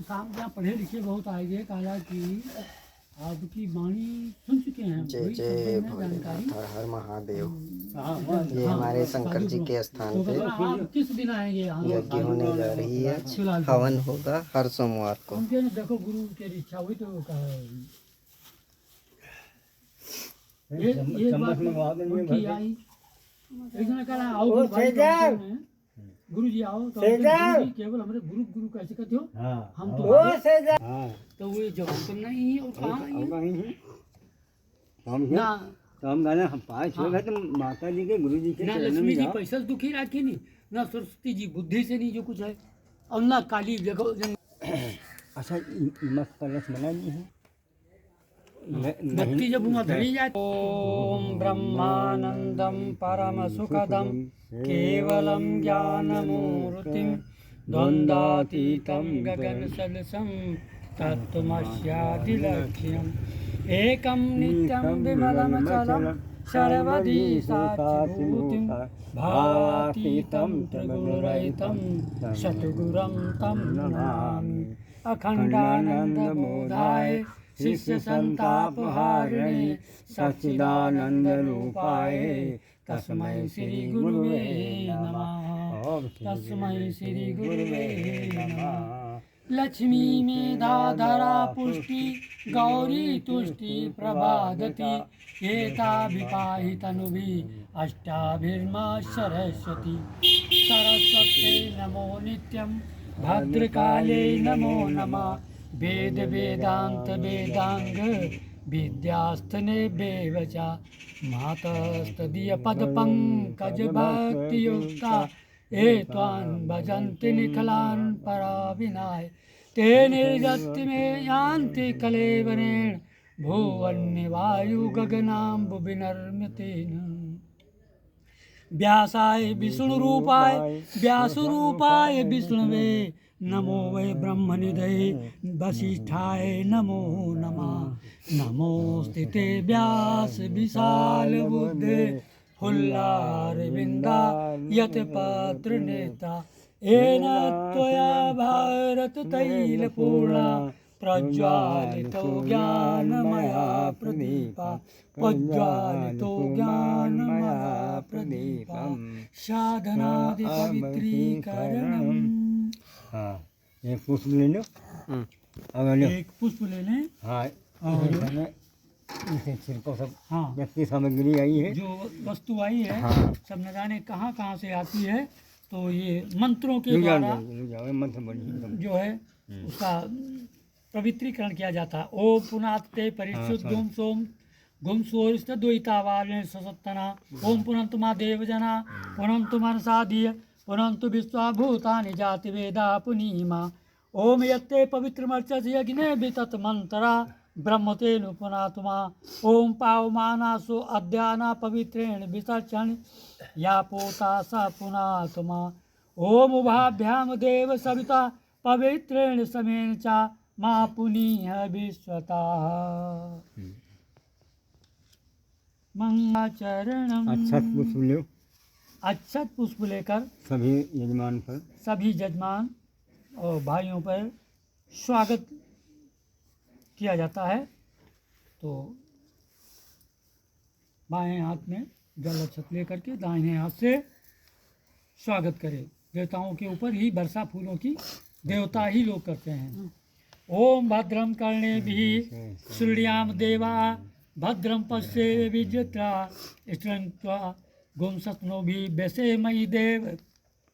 साहब यहाँ पढ़े लिखे बहुत आएंगे, कहा कि आपकी वाणी सुन चुके हैं, जय जय भोलेनाथ, हर हर महादेव। ये हमारे शंकर जी के स्थान पे आप किस दिन आएंगे यहाँ? यज्ञ होने जा रही है, हवन होगा हर सोमवार को। उनके देखो गुरु की इच्छा हुई तो कहा ये बात उनकी आई, एक जन कहा आओ गुरु जी आओ, तो गुरु जी केवल हमारे गुरु गुरु कैसे कहते हो? हम तो वो जवाब तो नहीं है, और कहाँ ना हम गाना हम पाए छोड़ तो माता जी के गुरु जी के ना लक्ष्मी जी पैसा से दुखी रखी नहीं, ना सरस्वती जी बुद्धि से नहीं जो कुछ है, और ना काली जगह। अच्छा मत कलश बना ली है भक्ति जब वहाँ धरी जाए। ओम ब्रह्मानंदम परम सुखदम केवलम ज्ञानमूर्तिम द्वंद्वातीतं गगन सदसं तत्त्वमस्यादिलक्ष्यम् एकं नित्यं विमलमचलं सर्वदि साक्षिभूतिं भावातीतं त्रिगुणरहितं सद्गुरुं तं नमामि। अखंडानंदबोधाय शिष्य संतापहारिणे सच्चिदानंदरूपाय तस्मै श्री गुरुवे नमः। तस्मै श्री गुरुवे नमः। लक्ष्मी मेधाधरा पुष्टि गौरी तुष्टि प्रभादति एता विपाहि तनुभिः अष्टाभिर्मा सरस्वती। सरस्वत्यै नमो नित्यं भद्रकाले नमो नमः। वेद वेदांत वेदांग विद्यास्तने बेवचा मातस्तदीय पद पंकज भक्ति युक्ता एत्वान् भजन्ति निखलान् पराविनाय ते निर्गति में यान्ति कलेवरेण भुवन्नि वायु गगनाम्बुविनर्म्यतेन। व्यासाय विष्णुरूपाय व्यासरूपाय विष्णवे नमो वै ब्रह्मनिधये वसिष्ठाय नमो नमः। नमोऽस्ते ते व्यास विशाल बुद्धे फुल्लारविन्दा यतपत्र नेता येन त्वया भारत तैलपूर्णा प्रज्वालितो ज्ञानमया प्रदीपा प्रज्वालितो ज्ञानमया प्रदीपा साधनादि पवित्रीकरणम्। हाँ एक पुष्प ले लो, एक पुष्प ले लें। हाँ और इसे छिड़को सब। हाँ व्यक्ति सामग्री आई है, जो वस्तु आई है हाँ। सब न जाने कहाँ कहाँ से आती है, तो ये मंत्रों के द्वारा मंत्र बनी जो है उसका पवित्रीकरण किया जाता है। ओम पुनाते परिशुद्ध गुम सोम गुम सोरिष्ट द्वैतावाले ससत्तना ओम पुनंतु मा देवजना पुनंतु मनसादीय पुनंतु विश्वाभूतानि जाति वेदा पुनीमा। ओम यत्ते पवित्रमर्चस यज्ञे वितत मंत्रा ब्रह्मतेनु पुनातुमा। ओम पावमानासो अद्याना पवित्रेण विसर्चन या पोता स पुनातुमा। ओम उभाभ्याम देव सविता पवित्रेण समेन चा मा पुनीह विश्वता। मंगलाचरणम। अक्षत पुष्प लो, अक्षत पुष्प लेकर सभी यजमान पर सभी यजमान और भाइयों पर स्वागत किया जाता है। तो बाएं हाथ में जल अक्षत लेकर के दाहिने हाथ से स्वागत करें। देवताओं के ऊपर ही वर्षा फूलों की देवता ही लोग करते हैं। ओम भद्रम कर्णेभिः शृणुयाम देवा भद्रम पश्ये विजत्रा स्त्रन्त्वा गुंसत्नोभिः व्यसेमहि देव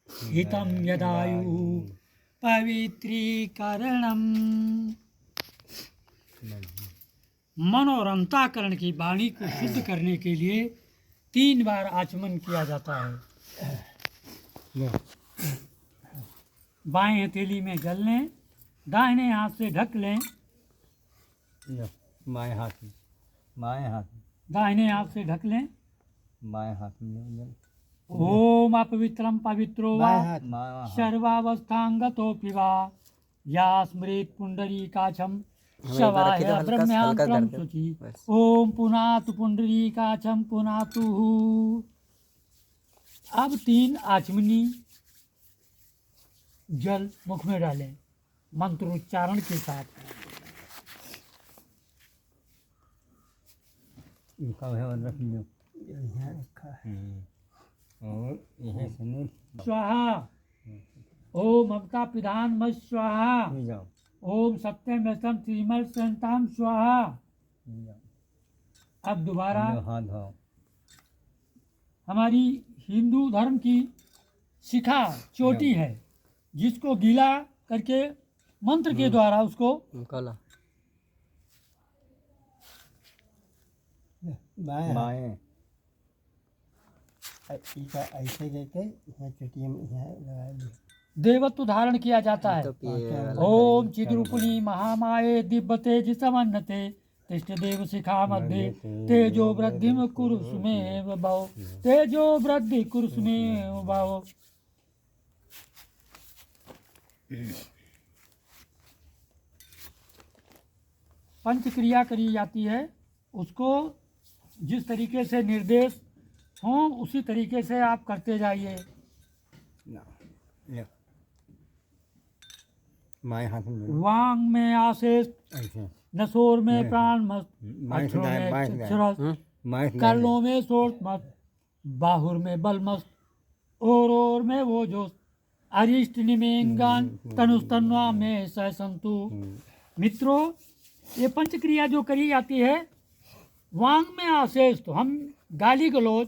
हितं यदायु पवित्रीकरणम। मन और अंतःकरण की वाणी को शुद्ध करने के लिए 3 बार आचमन किया जाता है। बाएं हथेली में जल लें, दाहिने हाथ से ढक लें, बाएं हाथ में, बाएं हाथ में, दाहिने हाथ से ढक लें। बाएं हाथ में ओम अपवित्रम पवित्रो वा सर्वावस्थांगतोऽपि वा या स्मृत पुंडरीकाक्षं शवाय ब्रह्म्यांतरं शुचि। ओम पुनातु पुंडरीकाक्षं पुनातु। अब 3 आचमनी जल मुख में डालें। मंत्रोच्चारण के साथ। इनका है और रख दो यहाँ रखा है और यह सुनो स्वाहा ओम ममता पिधान मत स्वाहा ले जाओ ओम सत्यम यशम श्रीमल संताम स्वाहा। ले जाओ अब दोबारा लो, हाथ धोओ हमारी हिंदू धर्म की शिखा चोटी है, जिसको गीला करके मंत्र के द्वारा उसको कला बाएं ऐसे देते यहाँ चुटिया में यहाँ लगा दी। देवत्व धारण किया जाता है। तो पिए ओम चिद्रूपिणी महामाये दिव्य तेज समन्नते तिष्ठ देव शिखा मध्य तेजो वृद्धि कुरुष्मेव भव तेजो वृद्धि कुरुष्मेव भव। पंच क्रिया करी जाती है, उसको जिस तरीके से निर्देश हो उसी तरीके से आप करते जाइए। ना ले बाएं हाथ में ले वांग में आशेष, ऐसे नसोर में प्राण मत, बाएं से अक्षरों दाएं बाएं से में दाएं चरस, बाएं से दाएं कर्णों में सोच मत, बाहुर में बल मस्त, और में वो जोश, अरिष्ट निमेंगान तनुस्तन्वा में सह संतु। मित्रों, ये पंच क्रिया जो करी जाती है, वांग में आशेष तो हम गाली गलौज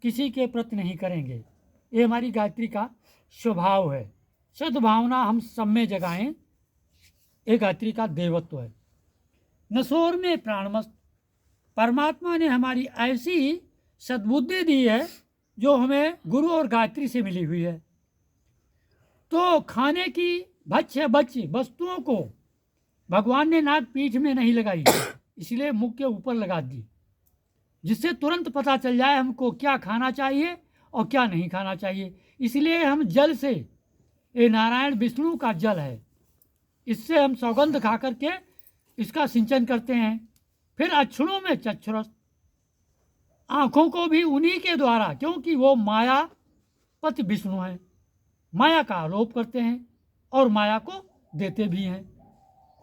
किसी के प्रति नहीं करेंगे, ये हमारी गायत्री का स्वभाव है। सद्भावना हम सब में जगाएं, ये गायत्री का देवत्व है। नसोर में प्राणमस्त, परमात्मा ने हमारी ऐसी सद्बुद्धि दी है जो हमें गुरु और गायत्री से मिली हुई है। तो खाने की भक्ष्य भक्ष्य वस्तुओं को भगवान ने नाक पीठ में नहीं लगाई, इसलिए मुख के ऊपर लगा दी, जिससे तुरंत पता चल जाए हमको क्या खाना चाहिए और क्या नहीं खाना चाहिए। इसलिए हम जल से, ये नारायण विष्णु का जल है, इससे हम सौगंध खा करके इसका सिंचन करते हैं। फिर अक्षरों में चक्षुरस, आँखों को भी उन्हीं के द्वारा, क्योंकि वो माया पति विष्णु हैं, माया का आरोप करते हैं और माया को देते भी हैं।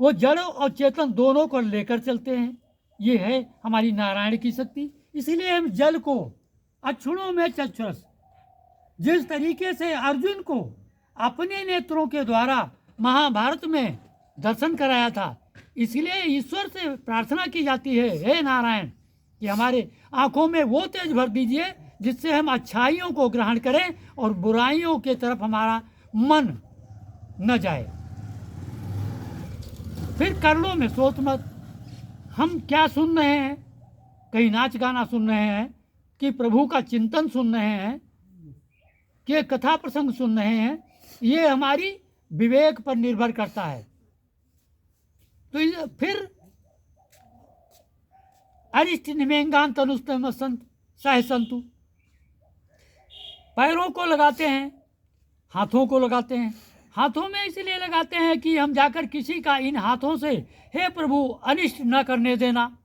वो जड़ और चेतन दोनों को लेकर चलते हैं। ये है हमारी नारायण की शक्ति। इसीलिए हम जल को अक्षरों में चक्षुरस, जिस तरीके से अर्जुन को अपने नेत्रों के द्वारा महाभारत में दर्शन कराया था, इसलिए ईश्वर से प्रार्थना की जाती है, हे नारायण, कि हमारे आँखों में वो तेज भर दीजिए जिससे हम अच्छाइयों को ग्रहण करें और बुराइयों के तरफ हमारा मन न जाए। फिर कर्णों में सोच मत, हम क्या सुन रहे हैं, कहीं नाच गाना सुन रहे हैं कि प्रभु का चिंतन सुन रहे हैं कि कथा प्रसंग सुन रहे हैं, ये हमारी विवेक पर निर्भर करता है। तो फिर अरिष्ट निमेंगान तनुस्तम सह संतु, पैरों को लगाते हैं, हाथों को लगाते हैं। हाथों में इसलिए लगाते हैं कि हम जाकर किसी का इन हाथों से, हे प्रभु अनिष्ट न करने देना,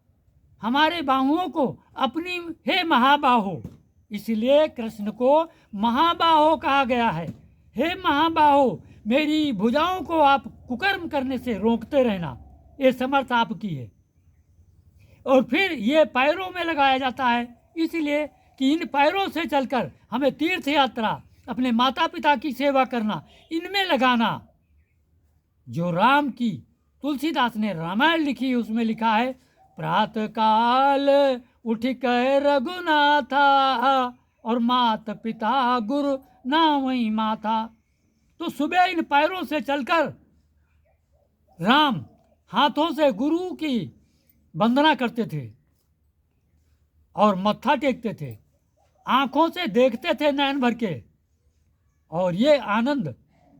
हमारे बाहुओं को अपनी, हे महाबाहो, इसलिए कृष्ण को महाबाहो कहा गया है। हे महाबाहो, मेरी भुजाओं को आप कुकर्म करने से रोकते रहना, ये समर्थ आपकी है। और फिर ये पैरों में लगाया जाता है, इसलिए कि इन पैरों से चलकर हमें तीर्थ यात्रा, अपने माता पिता की सेवा करना, इनमें लगाना। जो राम की, तुलसीदास ने रामायण लिखी, उसमें लिखा है, प्रातः काल उठ कर रघुनाथा और मात पिता गुरु नामई माता। तो सुबह इन पैरों से चलकर राम हाथों से गुरु की वंदना करते थे और मत्था टेकते थे, आँखों से देखते थे नयन भर के। और ये आनंद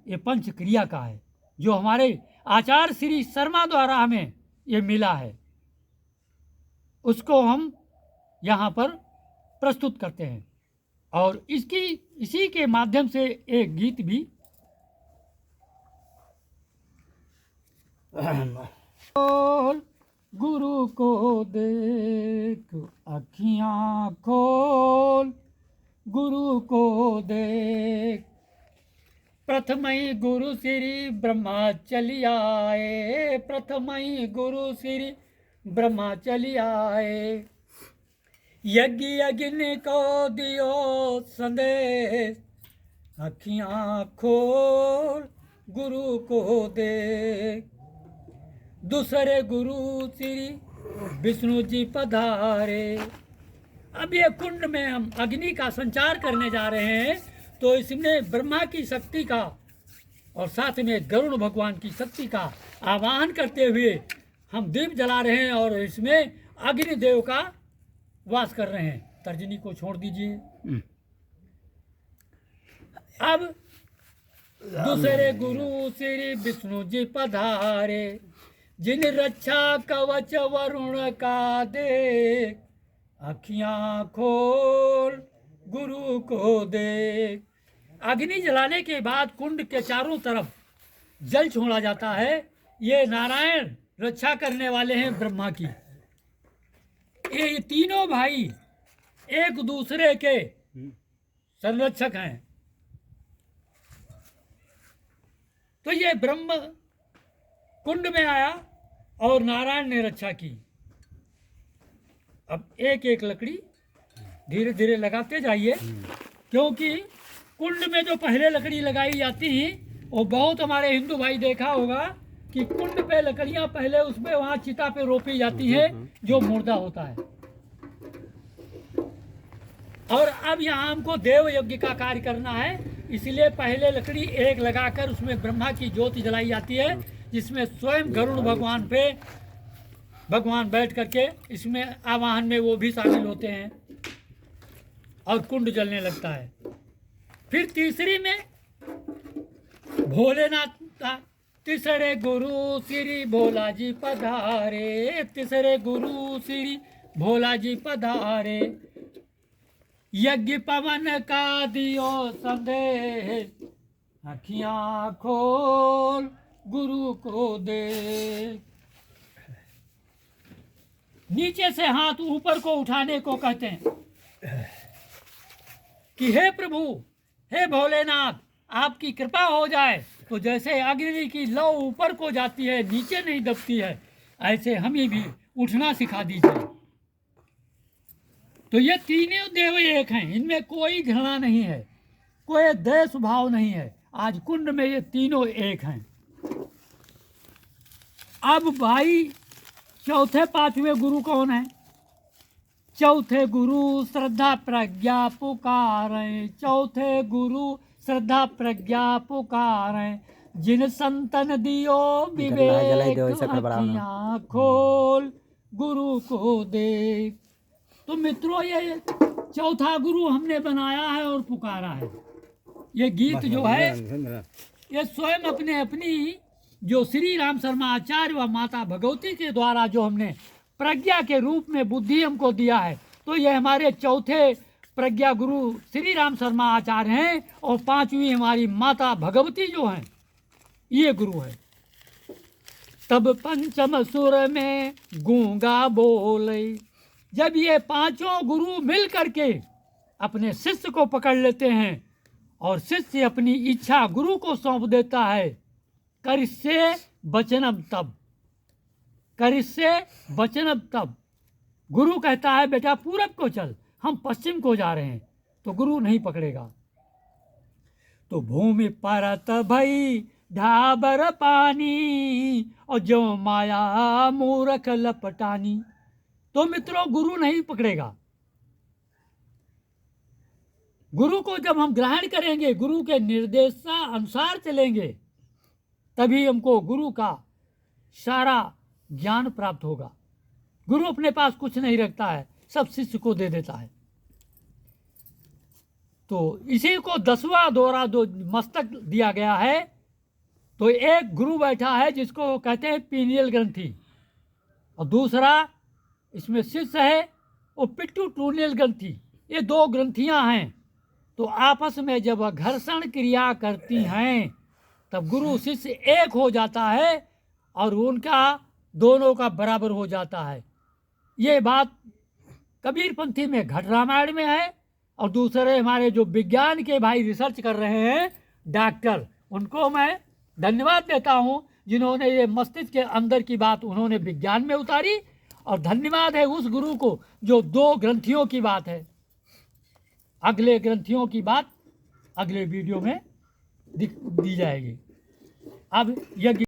ये पंच क्रिया का है, जो हमारे आचार्य श्री शर्मा द्वारा हमें ये मिला है, उसको हम यहाँ पर प्रस्तुत करते हैं। और इसी के माध्यम से एक गीत भी, गुरु को देख अखियाँ खोल, गुरु को देख प्रथम ही गुरु श्री ब्रह्मा चली आए, प्रथम ही गुरु श्री ब्रह्मा चली आए। यज्ञ अग्नि को दियो संदेश, अखियां खोल गुरु को दे। दूसरे गुरु श्री विष्णु जी पधारे। अब ये कुंड में हम अग्नि का संचार करने जा रहे हैं, तो इसमें ब्रह्मा की शक्ति का और साथ में गरुड़ भगवान की शक्ति का आवाहन करते हुए हम दीप जला रहे हैं और इसमें अग्निदेव का वास कर रहे हैं। तर्जनी को छोड़ दीजिए। अब दूसरे गुरु श्री विष्णु जी पधारे, जिन रक्षा कवच वरुण का देख, अखियां खोल गुरु को देख। अग्नि जलाने के बाद कुंड के चारों तरफ जल छोड़ा जाता है। ये नारायण रक्षा करने वाले हैं ब्रह्मा की। ये तीनों भाई एक दूसरे के संरक्षक हैं। तो ये ब्रह्म कुंड में आया और नारायण ने रक्षा की। अब एक एक लकड़ी धीरे धीरे लगाते जाइए, क्योंकि कुंड में जो पहले लकड़ी लगाई जाती है वो बहुत हमारे हिंदू भाई देखा होगा कि कुंड पे लकड़ियां पहले उसमें वहाँ चिता पे रोपी जाती है जो मुर्दा होता है। और अब यहाँ हमको देव यज्ञ का कार्य करना है, इसलिए पहले लकड़ी एक लगाकर उसमें ब्रह्मा की ज्योति जलाई जाती है, जिसमें स्वयं गरुड़ भगवान पे भगवान बैठ करके इसमें आवाहन में वो भी शामिल होते हैं और कुंड जलने लगता है। फिर तीसरी में भोलेनाथ था। तीसरे गुरु श्री भोला जी पधारे, तीसरे गुरु श्री भोला जी पधारे। यज्ञ पवन का दियो संदेश, अखियां खोल गुरु को दे। नीचे से हाथ ऊपर को उठाने को कहते हैं कि हे प्रभु, हे भोलेनाथ, आपकी कृपा हो जाए तो जैसे अग्नि की लौ ऊपर को जाती है नीचे नहीं दबती है, ऐसे हमें भी उठना सिखा दीजिए। तो ये तीनों देव एक हैं, इनमें कोई घृणा नहीं है, कोई द्वेष भाव नहीं है। आज कुंड में ये तीनों एक हैं। अब भाई चौथे पांचवें गुरु कौन है? चौथे गुरु श्रद्धा प्रज्ञा पुकारें, चौथे गुरु श्रद्धा प्रज्ञा पुकारें। जिन संतन दियो विवेक, अखियां खोल गुरु को देख। तो मित्रों, ये चौथा गुरु हमने बनाया है और पुकारा है। ये गीत जो है ये स्वयं अपनी जो श्री राम शर्मा आचार्य व माता भगवती के द्वारा जो हमने प्रज्ञा के रूप में बुद्धि हमको दिया है, तो ये हमारे चौथे प्रज्ञा गुरु श्री राम शर्मा आचार्य हैं और पांचवी हमारी माता भगवती जो हैं, ये गुरु है। तब पंचम सुर में गूंगा बोले। जब ये पांचों गुरु मिल करके अपने शिष्य को पकड़ लेते हैं और शिष्य अपनी इच्छा गुरु को सौंप देता है, करिष्ये वचनम तब, करिष्ये वचनम तब। गुरु कहता है बेटा पूरब को चल, हम पश्चिम को जा रहे हैं, तो गुरु नहीं पकड़ेगा। तो भूमि परत भई ढाबर पानी और जो माया मूरख लपटानी। तो मित्रों, गुरु नहीं पकड़ेगा। गुरु को जब हम ग्रहण करेंगे, गुरु के निर्देशानुसार चलेंगे, तभी हमको गुरु का सारा ज्ञान प्राप्त होगा। गुरु अपने पास कुछ नहीं रखता है, सब शिष्य को दे देता है। तो इसी को 10वां दोहरा दो मस्तक दिया गया है। तो एक गुरु बैठा है जिसको कहते हैं पीनियल ग्रंथि, और दूसरा इसमें शिष्य है वो पिट्यूटोरियल ग्रंथि। ये दो ग्रंथियां हैं। तो आपस में जब घर्षण क्रिया करती हैं तब गुरु शिष्य एक हो जाता है और उनका दोनों का बराबर हो जाता है। ये बात कबीरपंथी में घट रामायण में है, और दूसरे हमारे जो विज्ञान के भाई रिसर्च कर रहे हैं डॉक्टर, उनको मैं धन्यवाद देता हूँ जिन्होंने ये मस्तिष्क के अंदर की बात उन्होंने विज्ञान में उतारी, और धन्यवाद है उस गुरु को जो 2 ग्रंथियों की बात है। अगले ग्रंथियों की बात अगले वीडियो में दी जाएगी। अब यज्ञ